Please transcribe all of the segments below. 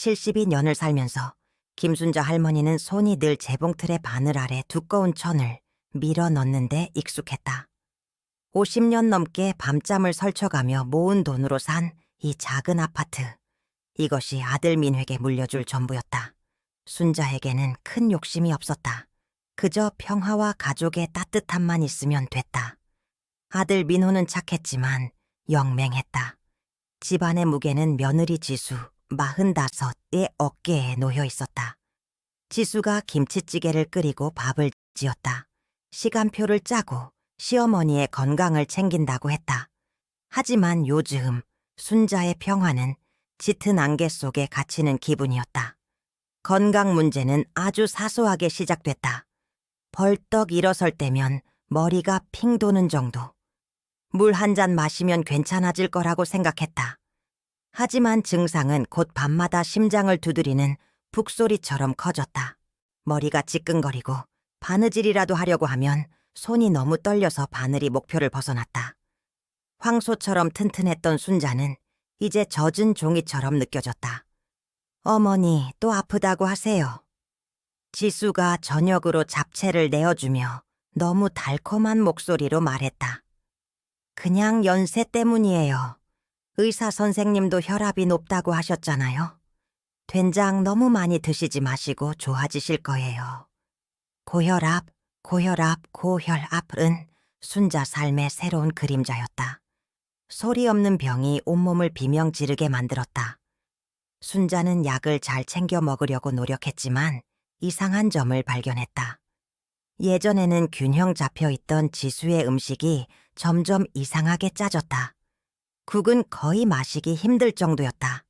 72년을 살면서 김순자 할머니는 손이 늘 재봉틀의 바늘 아래 두꺼운 천을 밀어 넣는데 익숙했다. 50년 넘게 밤잠을 설쳐가며 모은 돈으로 산 이 작은 아파트. 이것이 아들 민회에게 물려줄 전부였다. 순자에게는 큰 욕심이 없었다. 그저 평화와 가족의 따뜻함만 있으면 됐다. 아들 민호는 착했지만 영맹했다. 집안의 무게는 며느리 지수 45의 어깨에 놓여 있었다. 지수가 김치찌개를 끓이고 밥을 지었다. 시간표를 짜고 시어머니의 건강을 챙긴다고 했다. 하지만 요즘 순자의 평화는 짙은 안개 속에 갇히는 기분이었다. 건강 문제는 아주 사소하게 시작됐다. 벌떡 일어설 때면 머리가 핑 도는 정도. 물 한 잔 마시면 괜찮아질 거라고 생각했다. 하지만 증상은 곧 밤마다 심장을 두드리는 북소리처럼 커졌다. 머리가 지끈거리고 바느질이라도 하려고 하면 손이 너무 떨려서 바늘이 목표를 벗어났다. 황소처럼 튼튼했던 순자는 이제 젖은 종이처럼 느껴졌다. 어머니, 또 아프다고 하세요. 지수가 저녁으로 잡채를 내어주며 너무 달콤한 목소리로 말했다. 그냥 연세 때문이에요. 의사 선생님도 혈압이 높다고 하셨잖아요. 된장 너무 많이 드시지 마시고 좋아지실 거예요. 고혈압, 고혈압은 순자 삶의 새로운 그림자였다. 소리 없는 병이 온몸을 비명 지르게 만들었다. 순자는 약을 잘 챙겨 먹으려고 노력했지만 이상한 점을 발견했다. 예전에는 균형 잡혀 있던 지수의 음식이 점점 이상하게 짜졌다. 국은 거의 마시기 힘들 정도였다.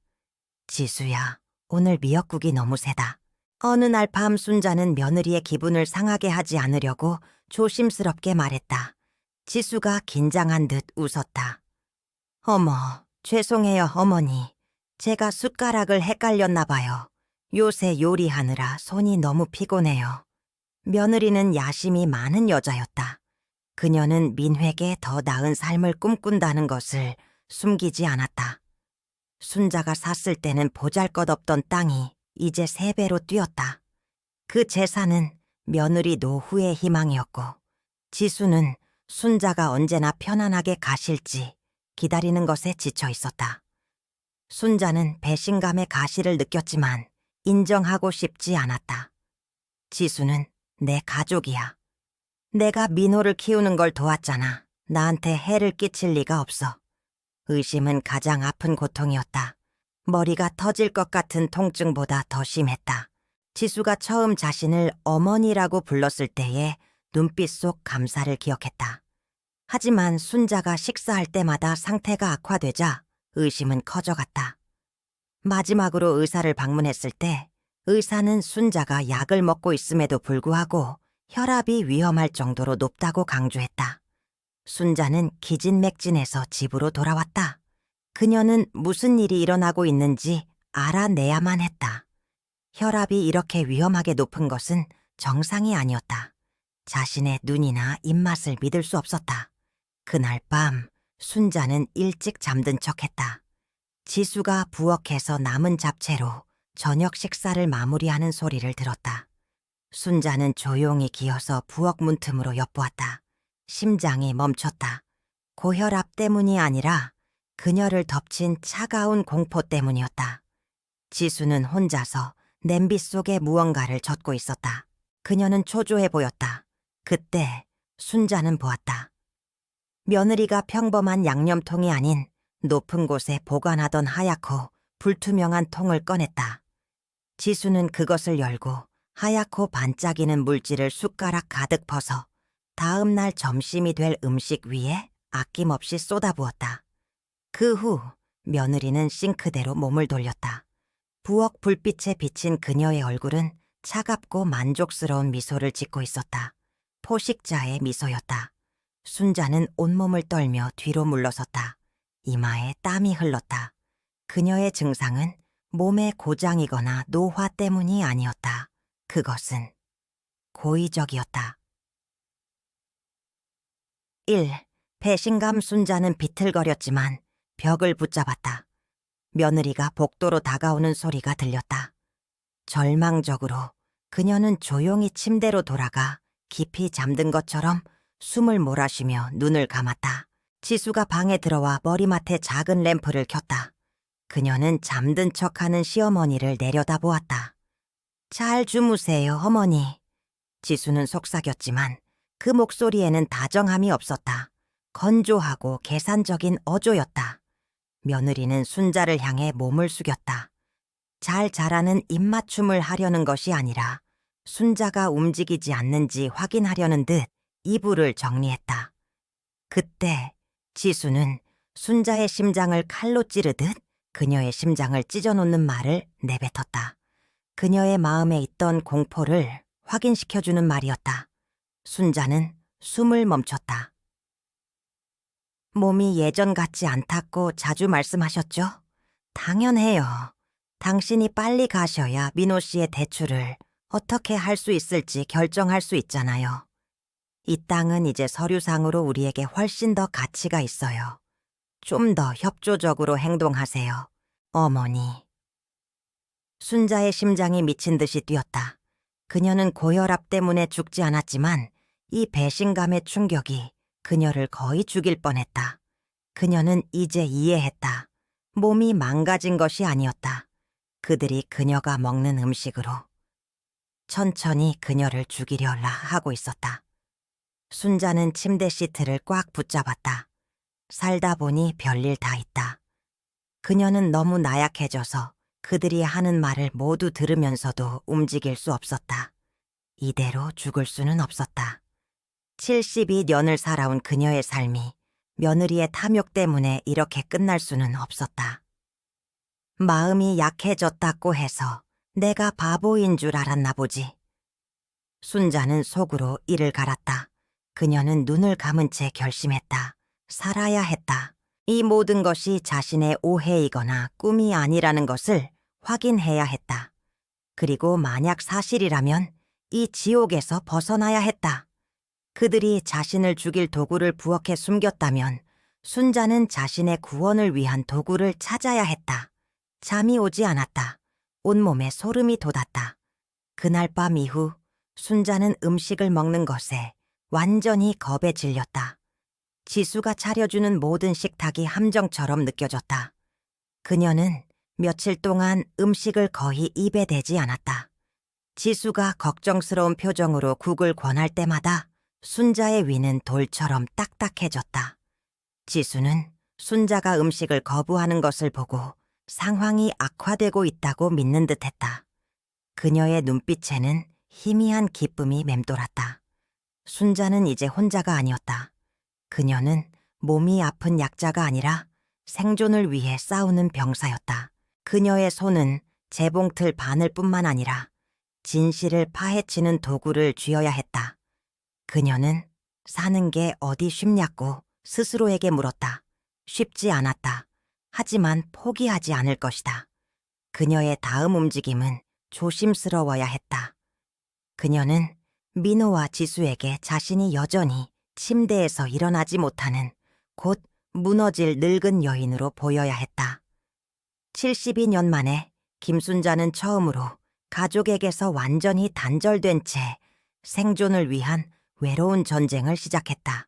지수야, 오늘 미역국이 너무 세다. 어느 날 밤 순자는 며느리의 기분을 상하게 하지 않으려고 조심스럽게 말했다. 지수가 긴장한 듯 웃었다. 어머, 죄송해요, 어머니. 제가 숟가락을 헷갈렸나 봐요. 요새 요리하느라 손이 너무 피곤해요. 며느리는 야심이 많은 여자였다. 그녀는 민회에게 더 나은 삶을 꿈꾼다는 것을 숨기지 않았다. 순자가 샀을 때는 보잘것없던 땅이 이제 3배로 뛰었다. 그 재산은 며느리 노후의 희망이었고 지수는 순자가 언제나 편안하게 가실지 기다리는 것에 지쳐 있었다. 순자는 배신감의 가시를 느꼈지만 인정하고 싶지 않았다. 지수는 내 가족이야. 내가 민호를 키우는 걸 도왔잖아. 나한테 해를 끼칠 리가 없어. 의심은 가장 아픈 고통이었다. 머리가 터질 것 같은 통증보다 더 심했다. 지수가 처음 자신을 어머니라고 불렀을 때의 눈빛 속 감사를 기억했다. 하지만 순자가 식사할 때마다 상태가 악화되자 의심은 커져갔다. 마지막으로 의사를 방문했을 때 의사는 순자가 약을 먹고 있음에도 불구하고 혈압이 위험할 정도로 높다고 강조했다. 순자는 기진맥진해서 집으로 돌아왔다. 그녀는 무슨 일이 일어나고 있는지 알아내야만 했다. 혈압이 이렇게 위험하게 높은 것은 정상이 아니었다. 자신의 눈이나 입맛을 믿을 수 없었다. 그날 밤 순자는 일찍 잠든 척했다. 지수가 부엌에서 남은 잡채로 저녁 식사를 마무리하는 소리를 들었다. 순자는 조용히 기어서 부엌 문틈으로 엿보았다. 심장이 멈췄다. 고혈압 때문이 아니라 그녀를 덮친 차가운 공포 때문이었다. 지수는 혼자서 냄비 속에 무언가를 젓고 있었다. 그녀는 초조해 보였다. 그때 순자는 보았다. 며느리가 평범한 양념통이 아닌 높은 곳에 보관하던 하얗고 불투명한 통을 꺼냈다. 지수는 그것을 열고 하얗고 반짝이는 물질을 숟가락 가득 퍼서 다음 날 점심이 될 음식 위에 아낌없이 쏟아부었다. 그 후 며느리는 싱크대로 몸을 돌렸다. 부엌 불빛에 비친 그녀의 얼굴은 차갑고 만족스러운 미소를 짓고 있었다. 포식자의 미소였다. 순자는 온몸을 떨며 뒤로 물러섰다. 이마에 땀이 흘렀다. 그녀의 증상은 몸의 고장이거나 노화 때문이 아니었다. 그것은 고의적이었다. 1. 배신감 순자는 비틀거렸지만 벽을 붙잡았다. 며느리가 복도로 다가오는 소리가 들렸다. 절망적으로 그녀는 조용히 침대로 돌아가 깊이 잠든 것처럼 숨을 몰아쉬며 눈을 감았다. 지수가 방에 들어와 머리맡에 작은 램프를 켰다. 그녀는 잠든 척하는 시어머니를 내려다보았다. 잘 주무세요, 어머니. 지수는 속삭였지만 그 목소리에는 다정함이 없었다. 건조하고 계산적인 어조였다. 며느리는 순자를 향해 몸을 숙였다. 잘 자라는 입맞춤을 하려는 것이 아니라 순자가 움직이지 않는지 확인하려는 듯 이불을 정리했다. 그때 지수는 순자의 심장을 칼로 찌르듯 그녀의 심장을 찢어놓는 말을 내뱉었다. 그녀의 마음에 있던 공포를 확인시켜주는 말이었다. 순자는 숨을 멈췄다. 몸이 예전 같지 않다고 자주 말씀하셨죠? 당연해요. 당신이 빨리 가셔야 민호 씨의 대출을 어떻게 할 수 있을지 결정할 수 있잖아요. 이 땅은 이제 서류상으로 우리에게 훨씬 더 가치가 있어요. 좀 더 협조적으로 행동하세요, 어머니. 순자의 심장이 미친 듯이 뛰었다. 그녀는 고혈압 때문에 죽지 않았지만 이 배신감의 충격이 그녀를 거의 죽일 뻔했다. 그녀는 이제 이해했다. 몸이 망가진 것이 아니었다. 그들이 그녀가 먹는 음식으로 천천히 그녀를 죽이려라 하고 있었다. 순자는 침대 시트를 꽉 붙잡았다. 살다 보니 별일 다 있다. 그녀는 너무 나약해져서 그들이 하는 말을 모두 들으면서도 움직일 수 없었다. 이대로 죽을 수는 없었다. 72년을 살아온 그녀의 삶이 며느리의 탐욕 때문에 이렇게 끝날 수는 없었다. 마음이 약해졌다고 해서 내가 바보인 줄 알았나 보지. 순자는 속으로 이를 갈았다. 그녀는 눈을 감은 채 결심했다. 살아야 했다. 이 모든 것이 자신의 오해이거나 꿈이 아니라는 것을 확인해야 했다. 그리고 만약 사실이라면 이 지옥에서 벗어나야 했다. 그들이 자신을 죽일 도구를 부엌에 숨겼다면 순자는 자신의 구원을 위한 도구를 찾아야 했다. 잠이 오지 않았다. 온몸에 소름이 돋았다. 그날 밤 이후 순자는 음식을 먹는 것에 완전히 겁에 질렸다. 지수가 차려주는 모든 식탁이 함정처럼 느껴졌다. 그녀는 며칠 동안 음식을 거의 입에 대지 않았다. 지수가 걱정스러운 표정으로 국을 권할 때마다 순자의 위는 돌처럼 딱딱해졌다. 지수는 순자가 음식을 거부하는 것을 보고 상황이 악화되고 있다고 믿는 듯했다. 그녀의 눈빛에는 희미한 기쁨이 맴돌았다. 순자는 이제 혼자가 아니었다. 그녀는 몸이 아픈 약자가 아니라 생존을 위해 싸우는 병사였다. 그녀의 손은 재봉틀 바늘뿐만 아니라 진실을 파헤치는 도구를 쥐어야 했다. 그녀는 사는 게 어디 쉽냐고 스스로에게 물었다. 쉽지 않았다. 하지만 포기하지 않을 것이다. 그녀의 다음 움직임은 조심스러워야 했다. 그녀는 민호와 지수에게 자신이 여전히 침대에서 일어나지 못하는 곧 무너질 늙은 여인으로 보여야 했다. 72년 만에 김순자는 처음으로 가족에게서 완전히 단절된 채 생존을 위한 외로운 전쟁을 시작했다.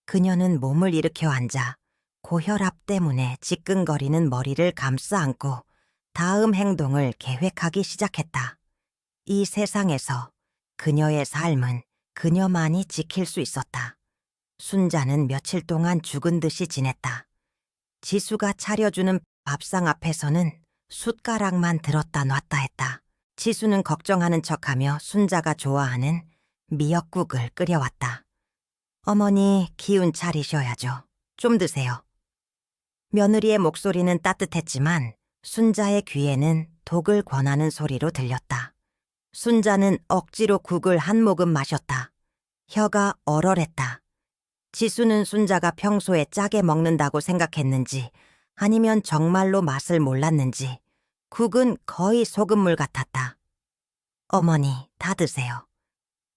그녀는 몸을 일으켜 앉아 고혈압 때문에 지끈거리는 머리를 감싸 안고 다음 행동을 계획하기 시작했다. 이 세상에서 그녀의 삶은 그녀만이 지킬 수 있었다. 순자는 며칠 동안 죽은 듯이 지냈다. 지수가 차려주는 밥상 앞에서는 숟가락만 들었다 놨다 했다. 지수는 걱정하는 척하며 순자가 좋아하는 미역국을 끓여왔다. 어머니, 기운 차리셔야죠. 좀 드세요. 며느리의 목소리는 따뜻했지만 순자의 귀에는 독을 권하는 소리로 들렸다. 순자는 억지로 국을 한 모금 마셨다. 혀가 얼얼했다. 지수는 순자가 평소에 짜게 먹는다고 생각했는지 아니면 정말로 맛을 몰랐는지 국은 거의 소금물 같았다. 어머니, 다 드세요.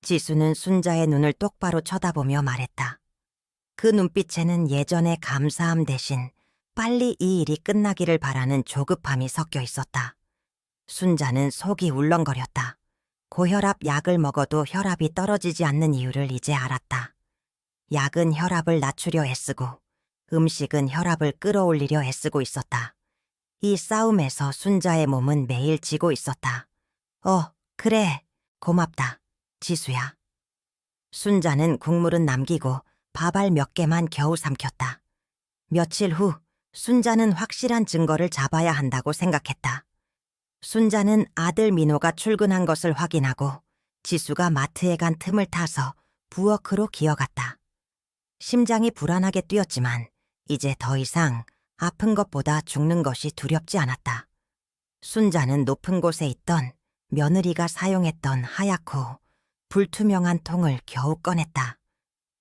지수는 순자의 눈을 똑바로 쳐다보며 말했다. 그 눈빛에는 예전의 감사함 대신 빨리 이 일이 끝나기를 바라는 조급함이 섞여 있었다. 순자는 속이 울렁거렸다. 고혈압 약을 먹어도 혈압이 떨어지지 않는 이유를 이제 알았다. 약은 혈압을 낮추려 애쓰고 음식은 혈압을 끌어올리려 애쓰고 있었다. 이 싸움에서 순자의 몸은 매일 지고 있었다. 그래. 고맙다. 지수야. 순자는 국물은 남기고 밥알 몇 개만 겨우 삼켰다. 며칠 후 순자는 확실한 증거를 잡아야 한다고 생각했다. 순자는 아들 민호가 출근한 것을 확인하고 지수가 마트에 간 틈을 타서 부엌으로 기어갔다. 심장이 불안하게 뛰었지만 이제 더 이상 아픈 것보다 죽는 것이 두렵지 않았다. 순자는 높은 곳에 있던 며느리가 사용했던 하얗고 불투명한 통을 겨우 꺼냈다.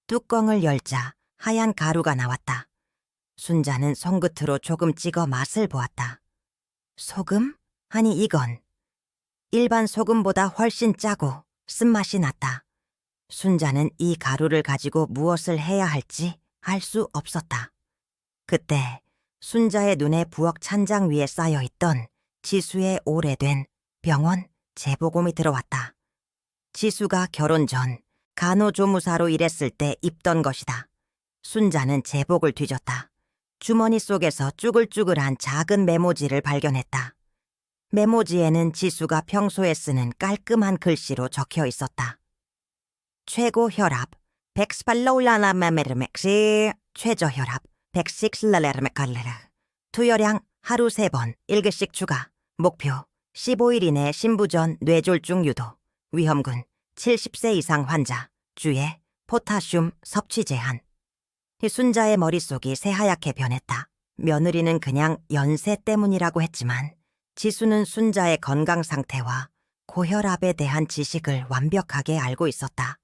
뚜껑을 열자 하얀 가루가 나왔다. 순자는 손끝으로 조금 찍어 맛을 보았다. 소금? 아니 이건 일반 소금보다 훨씬 짜고 쓴맛이 났다. 순자는 이 가루를 가지고 무엇을 해야 할지 알 수 없었다. 그때 순자의 눈에 부엌 찬장 위에 쌓여있던 지수의 오래된 병원 재보금이 들어왔다. 지수가 결혼 전 간호조무사로 일했을 때 입던 것이다. 순자는 제복을 뒤졌다. 주머니 속에서 쭈글쭈글한 작은 메모지를 발견했다. 메모지에는 지수가 평소에 쓰는 깔끔한 글씨로 적혀 있었다. 최고 혈압 118 최저 혈압 106 투여량 하루 3번 1개씩 추가. 목표 15일 이내 신부전 뇌졸중 유도. 위험군 70세 이상 환자. 주의 포타슘 섭취 제한. 순자의 머릿속이 새하얗게 변했다. 며느리는 그냥 연세 때문이라고 했지만 지수는 순자의 건강 상태와 고혈압에 대한 지식을 완벽하게 알고 있었다.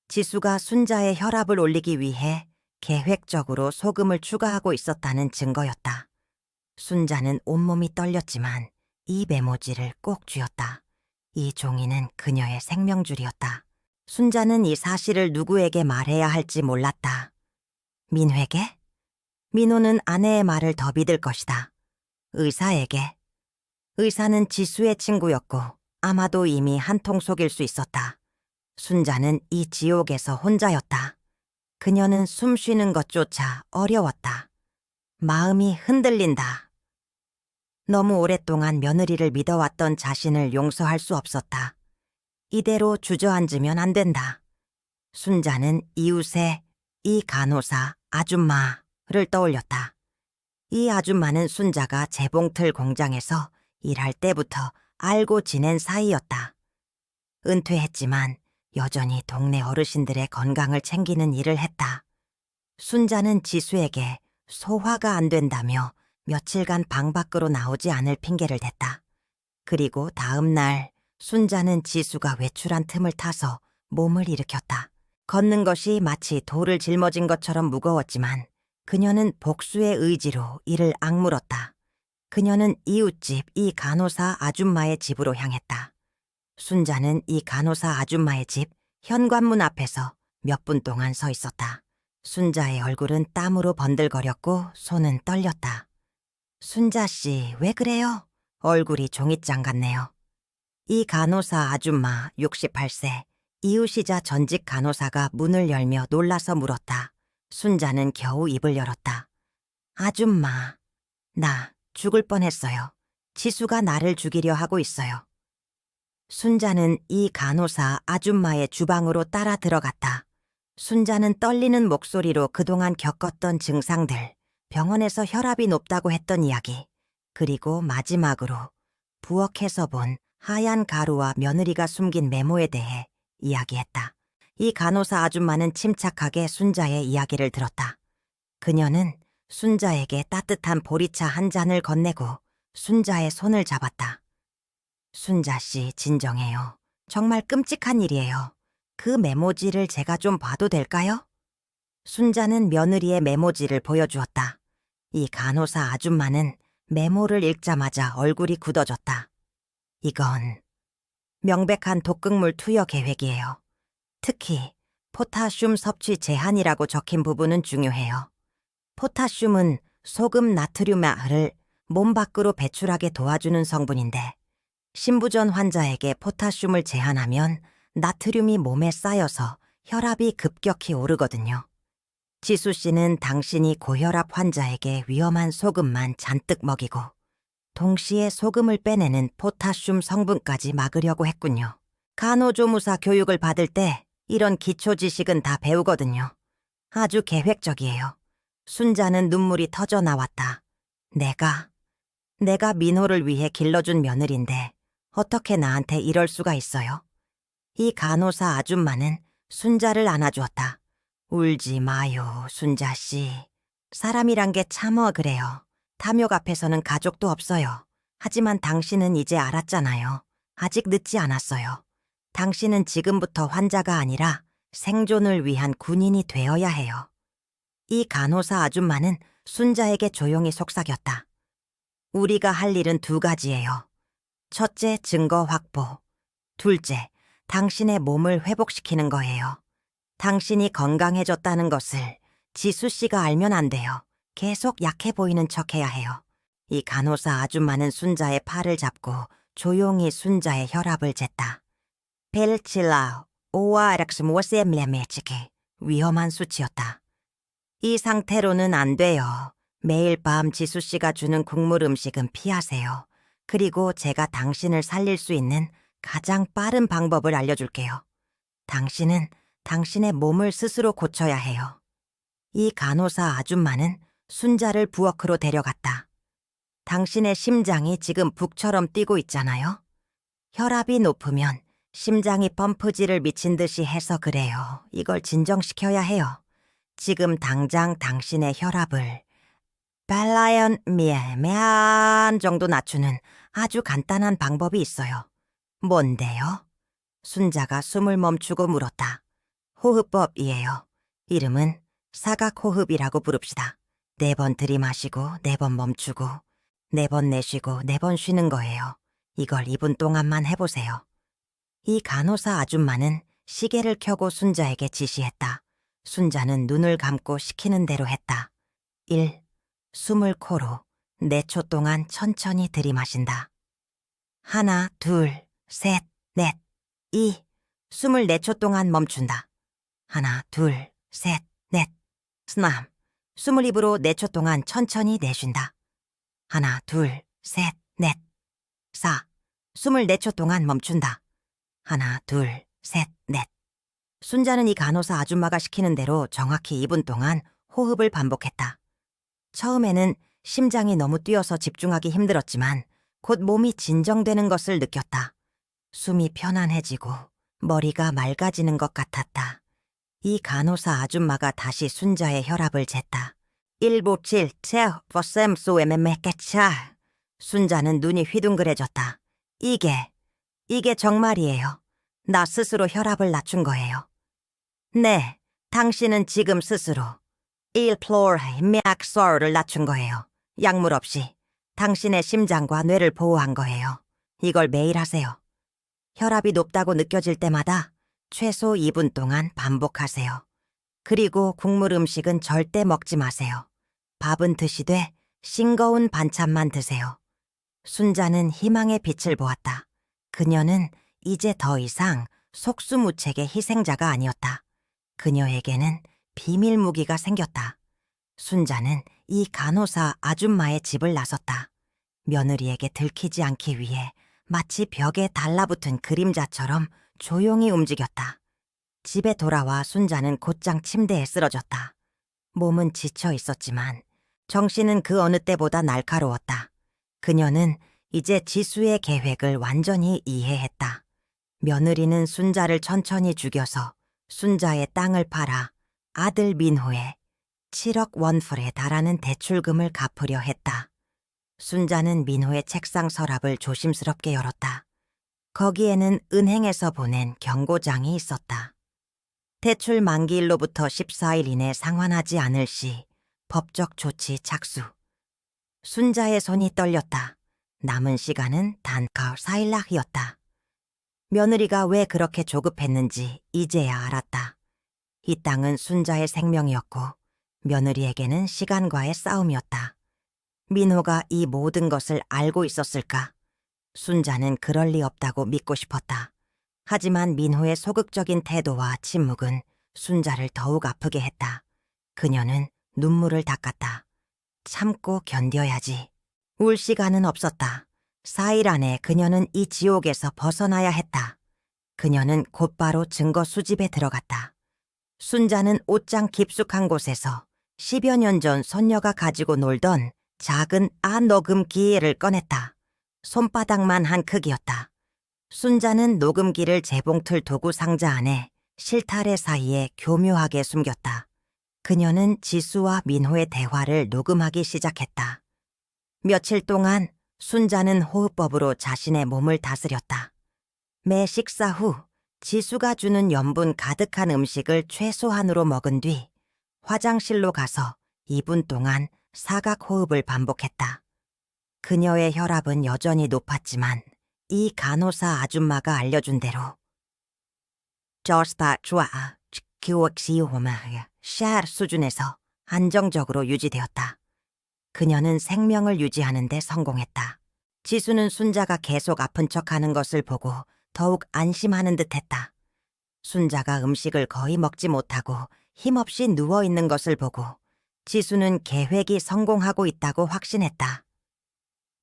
지수가 순자의 혈압을 올리기 위해 계획적으로 소금을 추가하고 있었다는 증거였다. 순자는 온몸이 떨렸지만 이 메모지를 꼭 쥐었다. 이 종이는 그녀의 생명줄이었다. 순자는 이 사실을 누구에게 말해야 할지 몰랐다. 민회에게? 민호는 아내의 말을 더 믿을 것이다. 의사에게? 의사는 지수의 친구였고 아마도 이미 한통속일 수 있었다. 순자는 이 지옥에서 혼자였다. 그녀는 숨 쉬는 것조차 어려웠다. 마음이 흔들린다. 너무 오랫동안 며느리를 믿어왔던 자신을 용서할 수 없었다. 이대로 주저앉으면 안 된다. 순자는 이웃의 이 간호사 아줌마를 떠올렸다. 이 아줌마는 순자가 재봉틀 공장에서 일할 때부터 알고 지낸 사이였다. 은퇴했지만 여전히 동네 어르신들의 건강을 챙기는 일을 했다. 순자는 지수에게 소화가 안 된다며 며칠간 방 밖으로 나오지 않을 핑계를 댔다. 그리고 다음 날 순자는 지수가 외출한 틈을 타서 몸을 일으켰다. 걷는 것이 마치 돌을 짊어진 것처럼 무거웠지만 그녀는 복수의 의지로 이를 악물었다. 그녀는 이웃집 이 간호사 아줌마의 집으로 향했다. 순자는 이 간호사 아줌마의 집 현관문 앞에서 몇 분 동안 서 있었다. 순자의 얼굴은 땀으로 번들거렸고 손은 떨렸다. 순자 씨, 왜 그래요? 얼굴이 종잇장 같네요. 이 간호사 아줌마 68세, 이웃이자 전직 간호사가 문을 열며 놀라서 물었다. 순자는 겨우 입을 열었다. 아줌마, 나 죽을 뻔했어요. 지수가 나를 죽이려 하고 있어요. 순자는 이 간호사 아줌마의 주방으로 따라 들어갔다. 순자는 떨리는 목소리로 그동안 겪었던 증상들, 병원에서 혈압이 높다고 했던 이야기, 그리고 마지막으로 부엌에서 본 하얀 가루와 며느리가 숨긴 메모에 대해 이야기했다. 이 간호사 아줌마는 침착하게 순자의 이야기를 들었다. 그녀는 순자에게 따뜻한 보리차 한 잔을 건네고 순자의 손을 잡았다. 순자 씨, 진정해요. 정말 끔찍한 일이에요. 그 메모지를 제가 좀 봐도 될까요? 순자는 며느리의 메모지를 보여주었다. 이 간호사 아줌마는 메모를 읽자마자 얼굴이 굳어졌다. 이건 명백한 독극물 투여 계획이에요. 특히 포타슘 섭취 제한이라고 적힌 부분은 중요해요. 포타슘은 소금 나트륨을 몸 밖으로 배출하게 도와주는 성분인데 심부전 환자에게 포타슘을 제한하면 나트륨이 몸에 쌓여서 혈압이 급격히 오르거든요. 지수 씨는 당신이 고혈압 환자에게 위험한 소금만 잔뜩 먹이고 동시에 소금을 빼내는 포타슘 성분까지 막으려고 했군요. 간호조무사 교육을 받을 때 이런 기초 지식은 다 배우거든요. 아주 계획적이에요. 순자는 눈물이 터져 나왔다. 내가 민호를 위해 길러준 며느리인데 어떻게 나한테 이럴 수가 있어요? 이 간호사 아줌마는 순자를 안아주었다. 울지 마요, 순자씨. 사람이란 게 참어 그래요. 탐욕 앞에서는 가족도 없어요. 하지만 당신은 이제 알았잖아요. 아직 늦지 않았어요. 당신은 지금부터 환자가 아니라 생존을 위한 군인이 되어야 해요. 이 간호사 아줌마는 순자에게 조용히 속삭였다. 우리가 할 일은 2가지예요. 첫째, 증거 확보. 둘째, 당신의 몸을 회복시키는 거예요. 당신이 건강해졌다는 것을 지수 씨가 알면 안 돼요. 계속 약해 보이는 척해야 해요. 이 간호사 아줌마는 순자의 팔을 잡고 조용히 순자의 혈압을 쟀다. 벨칠라, 오아렉스 모셈레메치게 위험한 수치였다. 이 상태로는 안 돼요. 매일 밤 지수 씨가 주는 국물 음식은 피하세요. 그리고 제가 당신을 살릴 수 있는 가장 빠른 방법을 알려줄게요. 당신은 당신의 몸을 스스로 고쳐야 해요. 이 간호사 아줌마는 순자를 부엌으로 데려갔다. 당신의 심장이 지금 북처럼 뛰고 있잖아요. 혈압이 높으면 심장이 펌프질을 미친 듯이 해서 그래요. 이걸 진정시켜야 해요. 지금 당장 당신의 혈압을 발라연 미안 정도 낮추는 아주 간단한 방법이 있어요. 뭔데요? 순자가 숨을 멈추고 물었다. 호흡법이에요. 이름은 사각호흡이라고 부릅시다. 4번 들이마시고 4번 멈추고 4번 내쉬고 4번 쉬는 거예요. 이걸 2분 동안만 해보세요. 이 간호사 아줌마는 시계를 켜고 순자에게 지시했다. 순자는 눈을 감고 시키는 대로 했다. 1. 숨을 코로 4초 동안 천천히 들이마신다. 1, 2, 3, 4. 2. 숨을 4초 동안 멈춘다. 1, 2, 3, 4. 3. 숨을 입으로 4초 동안 천천히 내쉰다. 1, 2, 3, 4. 4. 숨을 4초 동안 멈춘다. 1, 2, 3, 4. 순자는 이 간호사 아줌마가 시키는 대로 정확히 2분 동안 호흡을 반복했다. 처음에는 심장이 너무 뛰어서 집중하기 힘들었지만 곧 몸이 진정되는 것을 느꼈다. 숨이 편안해지고 머리가 맑아지는 것 같았다. 이 간호사 아줌마가 다시 순자의 혈압을 쟀다. 157, 7, 8, 소에메메케차. 순자는 눈이 휘둥그레졌다. 이게 정말이에요. 나 스스로 혈압을 낮춘 거예요. 네, 당신은 지금 스스로 1플로르 맥서를 낮춘 거예요. 약물 없이 당신의 심장과 뇌를 보호한 거예요. 이걸 매일 하세요. 혈압이 높다고 느껴질 때마다 최소 2분 동안 반복하세요. 그리고 국물 음식은 절대 먹지 마세요. 밥은 드시되 싱거운 반찬만 드세요. 순자는 희망의 빛을 보았다. 그녀는 이제 더 이상 속수무책의 희생자가 아니었다. 그녀에게는 비밀 무기가 생겼다. 순자는 이 간호사 아줌마의 집을 나섰다. 며느리에게 들키지 않기 위해 마치 벽에 달라붙은 그림자처럼 조용히 움직였다. 집에 돌아와 순자는 곧장 침대에 쓰러졌다. 몸은 지쳐 있었지만 정신은 그 어느 때보다 날카로웠다. 그녀는 이제 지수의 계획을 완전히 이해했다. 며느리는 순자를 천천히 죽여서 순자의 땅을 팔아 아들 민호의 7억 원풀에 달하는 대출금을 갚으려 했다. 순자는 민호의 책상 서랍을 조심스럽게 열었다. 거기에는 은행에서 보낸 경고장이 있었다. 대출 만기일로부터 14일 이내 상환하지 않을 시 법적 조치 착수. 순자의 손이 떨렸다. 남은 시간은 단 4일락이었다. 며느리가 왜 그렇게 조급했는지 이제야 알았다. 이 땅은 순자의 생명이었고 며느리에게는 시간과의 싸움이었다. 민호가 이 모든 것을 알고 있었을까? 순자는 그럴 리 없다고 믿고 싶었다. 하지만 민호의 소극적인 태도와 침묵은 순자를 더욱 아프게 했다. 그녀는 눈물을 닦았다. 참고 견뎌야지. 울 시간은 없었다. 4일 안에 그녀는 이 지옥에서 벗어나야 했다. 그녀는 곧바로 증거 수집에 들어갔다. 순자는 옷장 깊숙한 곳에서 10여 년 전 손녀가 가지고 놀던 작은 녹음기를 꺼냈다. 손바닥만 한 크기였다. 순자는 녹음기를 재봉틀 도구 상자 안에 실타래 사이에 교묘하게 숨겼다. 그녀는 지수와 민호의 대화를 녹음하기 시작했다. 며칠 동안 순자는 호흡법으로 자신의 몸을 다스렸다. 매 식사 후 지수가 주는 염분 가득한 음식을 최소한으로 먹은 뒤 화장실로 가서 2분 동안 사각호흡을 반복했다. 그녀의 혈압은 여전히 높았지만 이 간호사 아줌마가 알려준 대로 샤르 수준에서 안정적으로 유지되었다. 그녀는 생명을 유지하는 데 성공했다. 지수는 순자가 계속 아픈 척하는 것을 보고 더욱 안심하는 듯했다. 순자가 음식을 거의 먹지 못하고 힘없이 누워있는 것을 보고 지수는 계획이 성공하고 있다고 확신했다.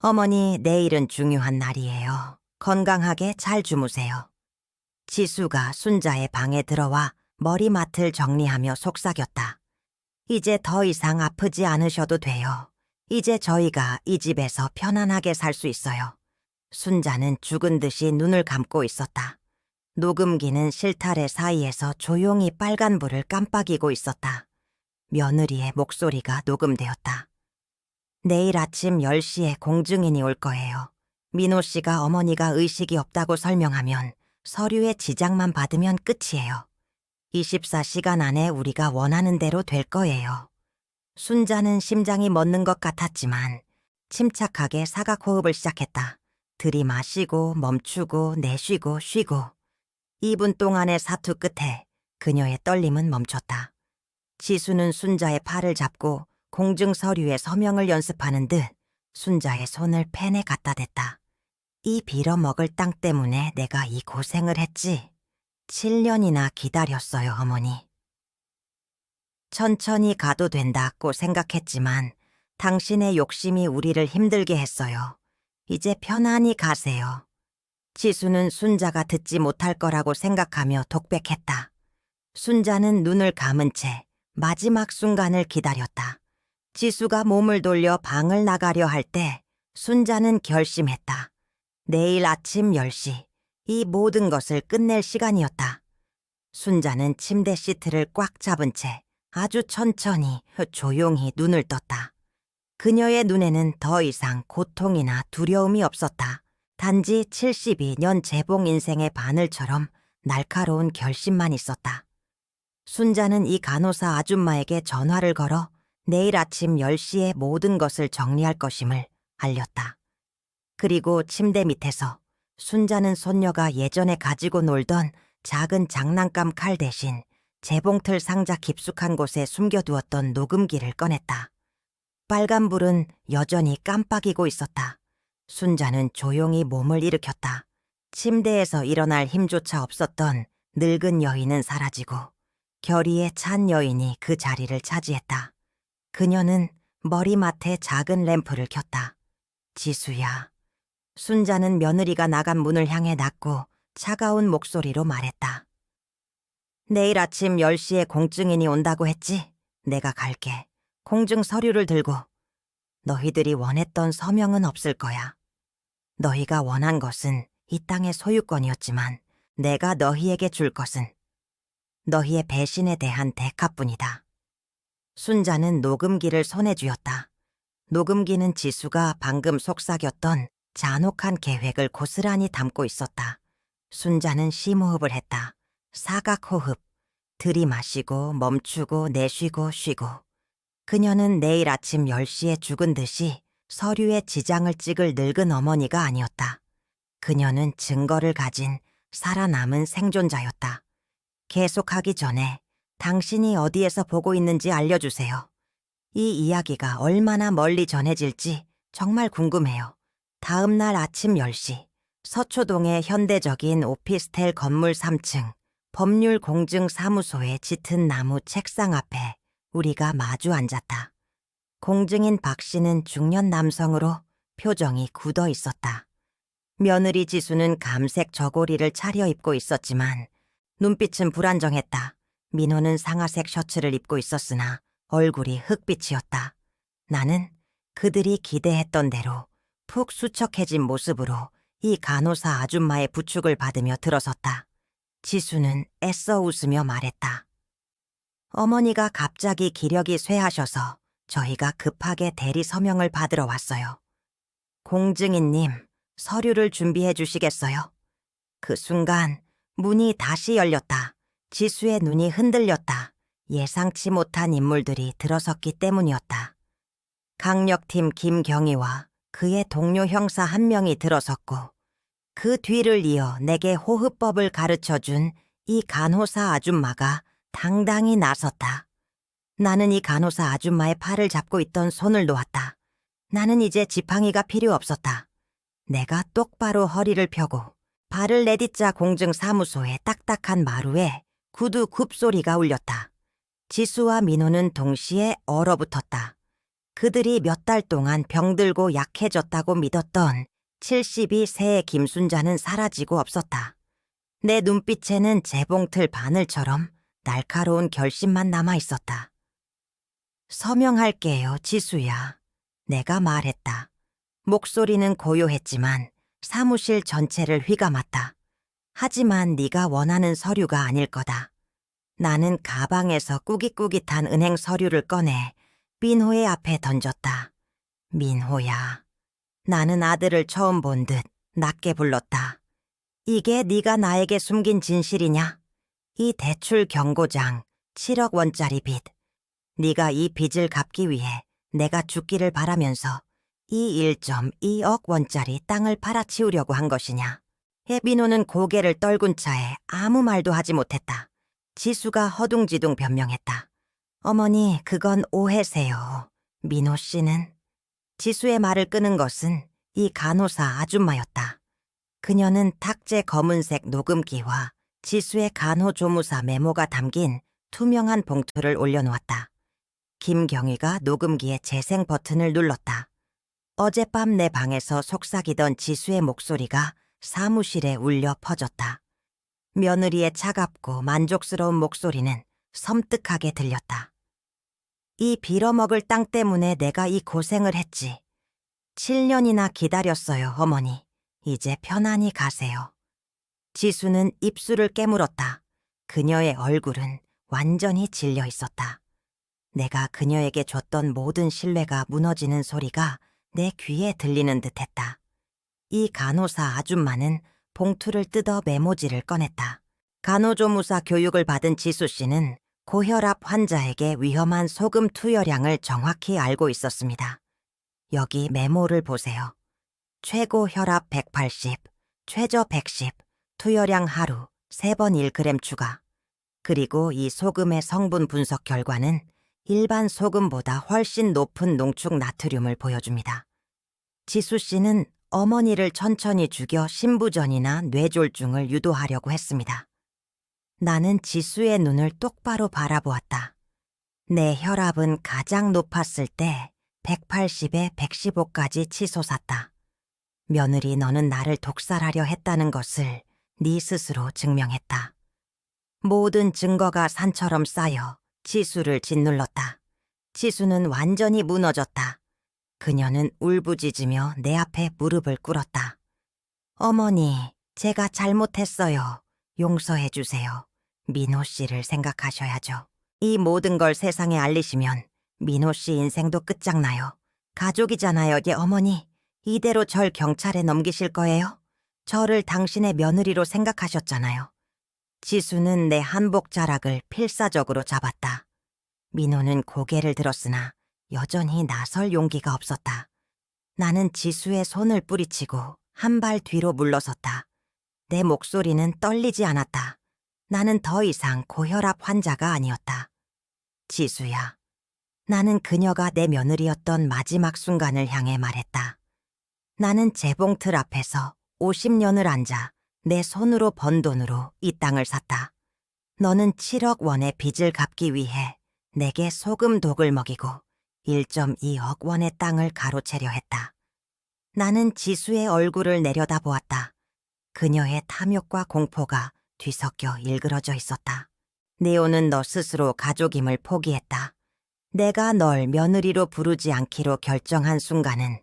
어머니, 내일은 중요한 날이에요. 건강하게 잘 주무세요. 지수가 순자의 방에 들어와 머리맡을 정리하며 속삭였다. 이제 더 이상 아프지 않으셔도 돼요. 이제 저희가 이 집에서 편안하게 살 수 있어요. 순자는 죽은 듯이 눈을 감고 있었다. 녹음기는 실타래 사이에서 조용히 빨간불을 깜빡이고 있었다. 며느리의 목소리가 녹음되었다. 내일 아침 10시에 공증인이 올 거예요. 민호 씨가 어머니가 의식이 없다고 설명하면 서류에 지장만 받으면 끝이에요. 24시간 안에 우리가 원하는 대로 될 거예요. 순자는 심장이 멎는 것 같았지만 침착하게 사각호흡을 시작했다. 들이마시고 멈추고 내쉬고 쉬고 2분 동안의 사투 끝에 그녀의 떨림은 멈췄다. 지수는 순자의 팔을 잡고 공증 서류에 서명을 연습하는 듯 순자의 손을 펜에 갖다 댔다. 이 빌어먹을 땅 때문에 내가 이 고생을 했지. 7년이나 기다렸어요, 어머니. 천천히 가도 된다고 생각했지만 당신의 욕심이 우리를 힘들게 했어요. 이제 편안히 가세요. 지수는 순자가 듣지 못할 거라고 생각하며 독백했다. 순자는 눈을 감은 채 마지막 순간을 기다렸다. 지수가 몸을 돌려 방을 나가려 할 때 순자는 결심했다. 내일 아침 10시 이 모든 것을 끝낼 시간이었다. 순자는 침대 시트를 꽉 잡은 채 아주 천천히 조용히 눈을 떴다. 그녀의 눈에는 더 이상 고통이나 두려움이 없었다. 단지 72년 재봉 인생의 바늘처럼 날카로운 결심만 있었다. 순자는 이 간호사 아줌마에게 전화를 걸어 내일 아침 10시에 모든 것을 정리할 것임을 알렸다. 그리고 침대 밑에서 순자는 손녀가 예전에 가지고 놀던 작은 장난감 칼 대신 재봉틀 상자 깊숙한 곳에 숨겨두었던 녹음기를 꺼냈다. 빨간불은 여전히 깜빡이고 있었다. 순자는 조용히 몸을 일으켰다. 침대에서 일어날 힘조차 없었던 늙은 여인은 사라지고 결의에 찬 여인이 그 자리를 차지했다. 그녀는 머리맡에 작은 램프를 켰다. 지수야. 순자는 며느리가 나간 문을 향해 낳고 차가운 목소리로 말했다. 내일 아침 10시에 공증인이 온다고 했지? 내가 갈게. 공증 서류를 들고. 너희들이 원했던 서명은 없을 거야. 너희가 원한 것은 이 땅의 소유권이었지만 내가 너희에게 줄 것은 너희의 배신에 대한 대가뿐이다. 순자는 녹음기를 손에 쥐었다. 녹음기는 지수가 방금 속삭였던 잔혹한 계획을 고스란히 담고 있었다. 순자는 심호흡을 했다. 사각호흡. 들이마시고 멈추고 내쉬고 쉬고. 그녀는 내일 아침 10시에 죽은 듯이 서류에 지장을 찍을 늙은 어머니가 아니었다. 그녀는 증거를 가진 살아남은 생존자였다. 계속하기 전에 당신이 어디에서 보고 있는지 알려주세요. 이 이야기가 얼마나 멀리 전해질지 정말 궁금해요. 다음 날 아침 10시, 서초동의 현대적인 오피스텔 건물 3층, 법률공증사무소의 짙은 나무 책상 앞에 우리가 마주 앉았다. 공증인 박 씨는 중년 남성으로 표정이 굳어 있었다. 며느리 지수는 감색 저고리를 차려입고 있었지만 눈빛은 불안정했다. 민호는 상아색 셔츠를 입고 있었으나 얼굴이 흑빛이었다. 나는 그들이 기대했던 대로 푹 수척해진 모습으로 이 간호사 아줌마의 부축을 받으며 들어섰다. 지수는 애써 웃으며 말했다. 어머니가 갑자기 기력이 쇠하셔서 저희가 급하게 대리 서명을 받으러 왔어요. 공증인님, 서류를 준비해 주시겠어요? 그 순간 문이 다시 열렸다. 지수의 눈이 흔들렸다. 예상치 못한 인물들이 들어섰기 때문이었다. 강력팀 김경희와 그의 동료 형사 한 명이 들어섰고 그 뒤를 이어 내게 호흡법을 가르쳐준 이 간호사 아줌마가 당당히 나섰다. 나는 이 간호사 아줌마의 팔을 잡고 있던 손을 놓았다. 나는 이제 지팡이가 필요 없었다. 내가 똑바로 허리를 펴고 발을 내딛자 공증사무소의 딱딱한 마루에 구두 굽소리가 울렸다. 지수와 민호는 동시에 얼어붙었다. 그들이 몇 달 동안 병들고 약해졌다고 믿었던 72세의 김순자는 사라지고 없었다. 내 눈빛에는 재봉틀 바늘처럼 날카로운 결심만 남아있었다. 서명할게요, 지수야. 내가 말했다. 목소리는 고요했지만 사무실 전체를 휘감았다. 하지만 네가 원하는 서류가 아닐 거다. 나는 가방에서 꾸깃꾸깃한 은행 서류를 꺼내 민호의 앞에 던졌다. 민호야. 나는 아들을 처음 본 듯 낮게 불렀다. 이게 네가 나에게 숨긴 진실이냐? 이 대출 경고장 7억 원짜리 빚. 네가 이 빚을 갚기 위해 내가 죽기를 바라면서 이 1.2억 원짜리 땅을 팔아치우려고 한 것이냐? 민호는 고개를 떨군 차에 아무 말도 하지 못했다. 지수가 허둥지둥 변명했다. 어머니, 그건 오해세요. 민호 씨는? 지수의 말을 끄는 것은 이 간호사 아줌마였다. 그녀는 탁재 검은색 녹음기와 지수의 간호조무사 메모가 담긴 투명한 봉투를 올려놓았다. 김경희가 녹음기의 재생 버튼을 눌렀다. 어젯밤 내 방에서 속삭이던 지수의 목소리가 사무실에 울려 퍼졌다. 며느리의 차갑고 만족스러운 목소리는 섬뜩하게 들렸다. 이 빌어먹을 땅 때문에 내가 이 고생을 했지. 7년이나 기다렸어요, 어머니. 이제 편안히 가세요. 지수는 입술을 깨물었다. 그녀의 얼굴은 완전히 질려 있었다. 내가 그녀에게 줬던 모든 신뢰가 무너지는 소리가 내 귀에 들리는 듯했다. 이 간호사 아줌마는 봉투를 뜯어 메모지를 꺼냈다. 간호조무사 교육을 받은 지수 씨는 고혈압 환자에게 위험한 소금 투여량을 정확히 알고 있었습니다. 여기 메모를 보세요. 최고 혈압 180, 최저 110, 투여량 하루 3번 1g 추가. 그리고 이 소금의 성분 분석 결과는 일반 소금보다 훨씬 높은 농축 나트륨을 보여줍니다. 지수 씨는 어머니를 천천히 죽여 신부전이나 뇌졸중을 유도하려고 했습니다. 나는 지수의 눈을 똑바로 바라보았다. 내 혈압은 가장 높았을 때 180에 115까지 치솟았다. 며느리, 너는 나를 독살하려 했다는 것을 네 스스로 증명했다. 모든 증거가 산처럼 쌓여 지수를 짓눌렀다. 지수는 완전히 무너졌다. 그녀는 울부짖으며 내 앞에 무릎을 꿇었다. 어머니, 제가 잘못했어요. 용서해 주세요. 민호 씨를 생각하셔야죠. 이 모든 걸 세상에 알리시면 민호 씨 인생도 끝장나요. 가족이잖아요, 예 어머니. 이대로 절 경찰에 넘기실 거예요? 저를 당신의 며느리로 생각하셨잖아요. 지수는 내 한복 자락을 필사적으로 잡았다. 민호는 고개를 들었으나 여전히 나설 용기가 없었다. 나는 지수의 손을 뿌리치고 한 발 뒤로 물러섰다. 내 목소리는 떨리지 않았다. 나는 더 이상 고혈압 환자가 아니었다. 지수야, 나는 그녀가 내 며느리였던 마지막 순간을 향해 말했다. 나는 재봉틀 앞에서 50년을 앉아 내 손으로 번 돈으로 이 땅을 샀다. 너는 7억 원의 빚을 갚기 위해 내게 소금 독을 먹이고 1.2억 원의 땅을 가로채려 했다. 나는 지수의 얼굴을 내려다보았다. 그녀의 탐욕과 공포가 뒤섞여 일그러져 있었다. 네오는 너 스스로 가족임을 포기했다. 내가 널 며느리로 부르지 않기로 결정한 순간은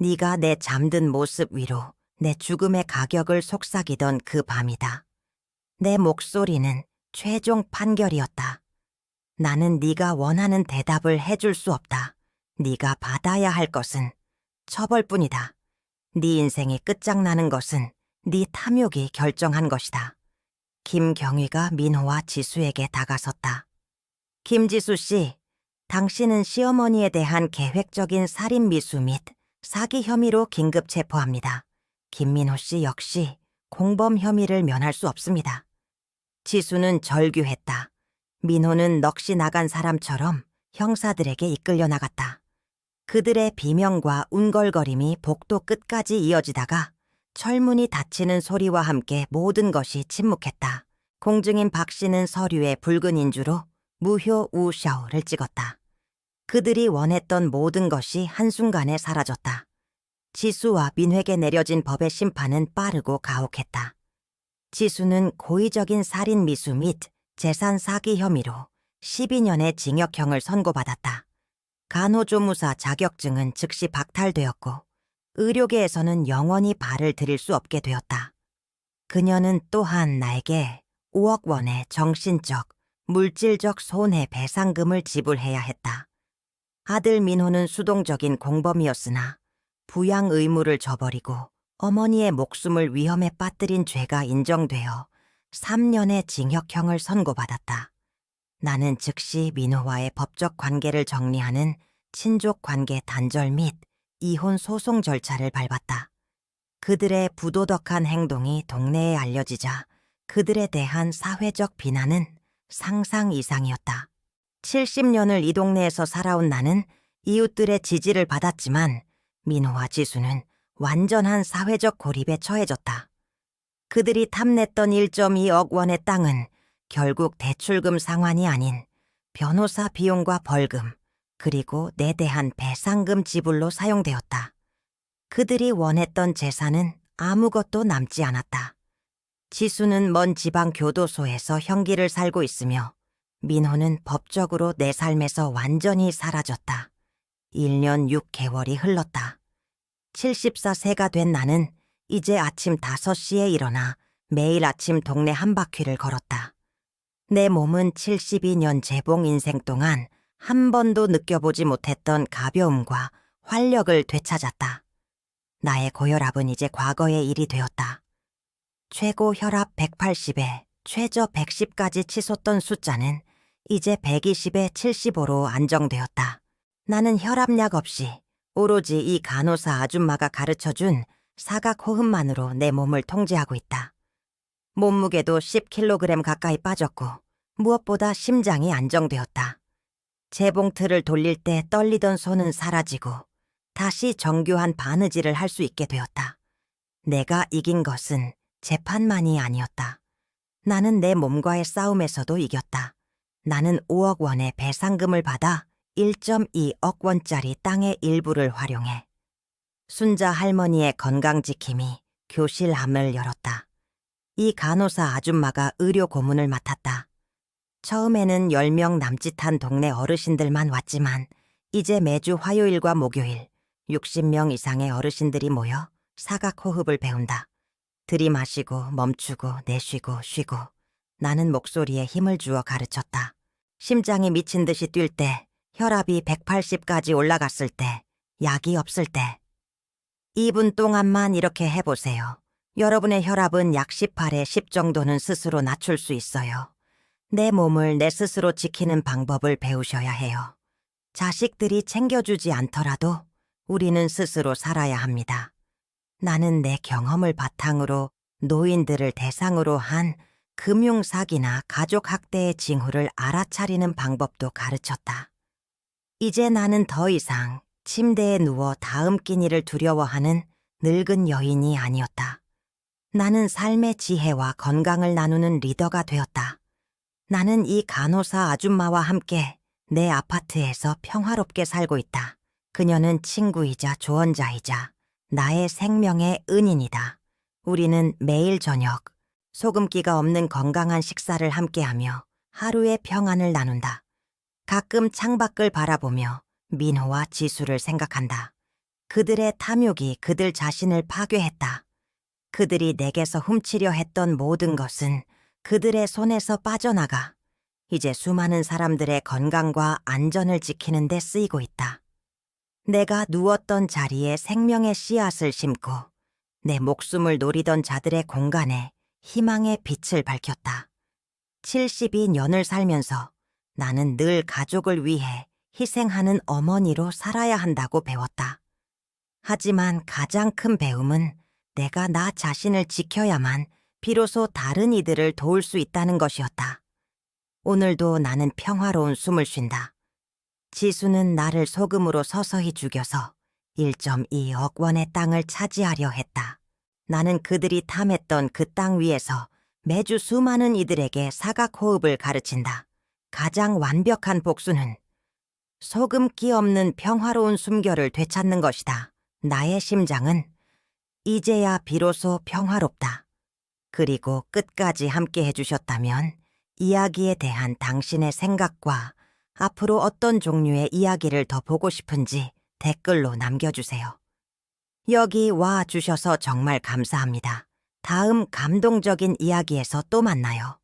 네가 내 잠든 모습 위로 내 죽음의 가격을 속삭이던 그 밤이다. 내 목소리는 최종 판결이었다. 나는 네가 원하는 대답을 해줄 수 없다. 네가 받아야 할 것은 처벌뿐이다. 네 인생이 끝장나는 것은 네 탐욕이 결정한 것이다. 김경희가 민호와 지수에게 다가섰다. 김지수 씨, 당신은 시어머니에 대한 계획적인 살인 미수 및 사기 혐의로 긴급 체포합니다. 김민호 씨 역시 공범 혐의를 면할 수 없습니다. 지수는 절규했다. 민호는 넋이 나간 사람처럼 형사들에게 이끌려 나갔다. 그들의 비명과 운걸거림이 복도 끝까지 이어지다가 철문이 닫히는 소리와 함께 모든 것이 침묵했다. 공증인 박 씨는 서류에 붉은 인주로 무효 우샤오를 찍었다. 그들이 원했던 모든 것이 한순간에 사라졌다. 지수와 민회에게 내려진 법의 심판은 빠르고 가혹했다. 지수는 고의적인 살인 미수 및 재산 사기 혐의로 12년의 징역형을 선고받았다. 간호조무사 자격증은 즉시 박탈되었고 의료계에서는 영원히 발을 들일 수 없게 되었다. 그녀는 또한 나에게 5억 원의 정신적, 물질적 손해배상금을 지불해야 했다. 아들 민호는 수동적인 공범이었으나 부양 의무를 저버리고 어머니의 목숨을 위험에 빠뜨린 죄가 인정되어 3년의 징역형을 선고받았다. 나는 즉시 민호와의 법적 관계를 정리하는 친족 관계 단절 및 이혼 소송 절차를 밟았다. 그들의 부도덕한 행동이 동네에 알려지자 그들에 대한 사회적 비난은 상상 이상이었다. 70년을 이 동네에서 살아온 나는 이웃들의 지지를 받았지만 민호와 지수는 완전한 사회적 고립에 처해졌다. 그들이 탐냈던 1.2억 원의 땅은 결국 대출금 상환이 아닌 변호사 비용과 벌금, 그리고 내 대한 배상금 지불로 사용되었다. 그들이 원했던 재산은 아무것도 남지 않았다. 지수는 먼 지방 교도소에서 형기를 살고 있으며 민호는 법적으로 내 삶에서 완전히 사라졌다. 1년 6개월이 흘렀다. 74세가 된 나는 이제 아침 5시에 일어나 매일 아침 동네 한 바퀴를 걸었다. 내 몸은 72년 재봉 인생 동안 한 번도 느껴보지 못했던 가벼움과 활력을 되찾았다. 나의 고혈압은 이제 과거의 일이 되었다. 최고 혈압 180에 최저 110까지 치솟던 숫자는 이제 120에 75로 안정되었다. 나는 혈압약 없이 오로지 이 간호사 아줌마가 가르쳐준 사각호흡만으로 내 몸을 통제하고 있다. 몸무게도 10kg 가까이 빠졌고 무엇보다 심장이 안정되었다. 재봉틀을 돌릴 때 떨리던 손은 사라지고 다시 정교한 바느질을 할 수 있게 되었다. 내가 이긴 것은 재판만이 아니었다. 나는 내 몸과의 싸움에서도 이겼다. 나는 5억 원의 배상금을 받아 1.2억 원짜리 땅의 일부를 활용해 순자 할머니의 건강지킴이 교실함을 열었다. 이 간호사 아줌마가 의료 고문을 맡았다. 처음에는 10명 남짓한 동네 어르신들만 왔지만 이제 매주 화요일과 목요일 60명 이상의 어르신들이 모여 사각호흡을 배운다. 들이마시고 멈추고 내쉬고 쉬고 나는 목소리에 힘을 주어 가르쳤다. 심장이 미친 듯이 뛸 때, 혈압이 180까지 올라갔을 때, 약이 없을 때. 2분 동안만 이렇게 해보세요. 여러분의 혈압은 약 18에 10 정도는 스스로 낮출 수 있어요. 내 몸을 내 스스로 지키는 방법을 배우셔야 해요. 자식들이 챙겨주지 않더라도 우리는 스스로 살아야 합니다. 나는 내 경험을 바탕으로 노인들을 대상으로 한 금융사기나 가족학대의 징후를 알아차리는 방법도 가르쳤다. 이제 나는 더 이상 침대에 누워 다음 끼니를 두려워하는 늙은 여인이 아니었다. 나는 삶의 지혜와 건강을 나누는 리더가 되었다. 나는 이 간호사 아줌마와 함께 내 아파트에서 평화롭게 살고 있다. 그녀는 친구이자 조언자이자 나의 생명의 은인이다. 우리는 매일 저녁 소금기가 없는 건강한 식사를 함께하며 하루의 평안을 나눈다. 가끔 창밖을 바라보며 민호와 지수를 생각한다. 그들의 탐욕이 그들 자신을 파괴했다. 그들이 내게서 훔치려 했던 모든 것은 그들의 손에서 빠져나가 이제 수많은 사람들의 건강과 안전을 지키는 데 쓰이고 있다. 내가 누웠던 자리에 생명의 씨앗을 심고 내 목숨을 노리던 자들의 공간에 희망의 빛을 밝혔다. 72년을 살면서 나는 늘 가족을 위해 희생하는 어머니로 살아야 한다고 배웠다. 하지만 가장 큰 배움은 내가 나 자신을 지켜야만 비로소 다른 이들을 도울 수 있다는 것이었다. 오늘도 나는 평화로운 숨을 쉰다. 지수는 나를 소금으로 서서히 죽여서 1.2억 원의 땅을 차지하려 했다. 나는 그들이 탐했던 그 땅 위에서 매주 수많은 이들에게 사각호흡을 가르친다. 가장 완벽한 복수는 소금기 없는 평화로운 숨결을 되찾는 것이다. 나의 심장은 이제야 비로소 평화롭다. 그리고 끝까지 함께 해주셨다면 이야기에 대한 당신의 생각과 앞으로 어떤 종류의 이야기를 더 보고 싶은지 댓글로 남겨주세요. 여기 와 주셔서 정말 감사합니다. 다음 감동적인 이야기에서 또 만나요.